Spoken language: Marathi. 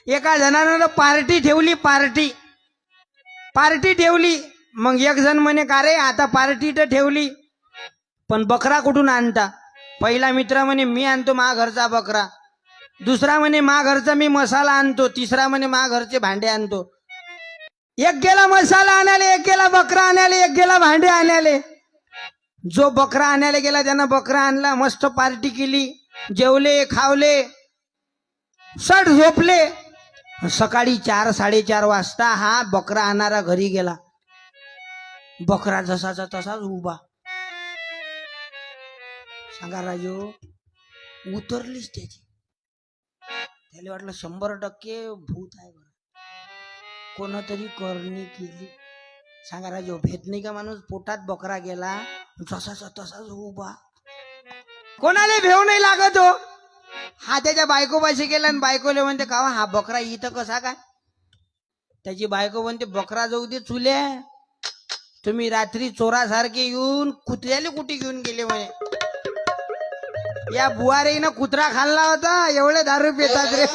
एका जणानं पार्टी ठेवली, पार्टी ठेवली. मग एक जण म्हणे का रे आता पार्टी तर ठेवली पण बकरा कुठून आणता? पहिला मित्र म्हणे मी आणतो मा घरचा बकरा. दुसरा म्हणे मा घरचा मी मसाला आणतो. तिसरा म्हणे मा घरचे भांडे आणतो. एक गेला मसाला आणायला, एक गेला बकरा आणायला, एक गेला भांडे आणायला. जो बकरा आणायला गेला त्यानं बकरा आणला, मस्त पार्टी केली, जेवले खावले, सट झोपले. सकाळी 4-4:30 वाजता हा बकरा आणणारा घरी गेला. बकरा जसाचा तसाच उभा. सांगा राजू, उतरलीच त्याची. त्याला वाटलं 100% भूत आहे बरं, कोणतरी करणी केली. सांगा राजू, भेट नाही का माणूस? पोटात बकरा गेला, जसाचा तसाच उभा. कोणाला भेव नाही लागत हो. हा त्याच्या बायकोपाशी गेला आणि बायकोले म्हणते का हा बकरा इथं कसा काय? त्याची बायको म्हणते बकरा जाऊ दे चुल्या, तुम्ही रात्री चोरासारखे येऊन कुत्र्याले कुठे घेऊन गेले म्हणे. या बुवारीनं कुत्रा खाल्ला होता, एवढे दारू पितात रे.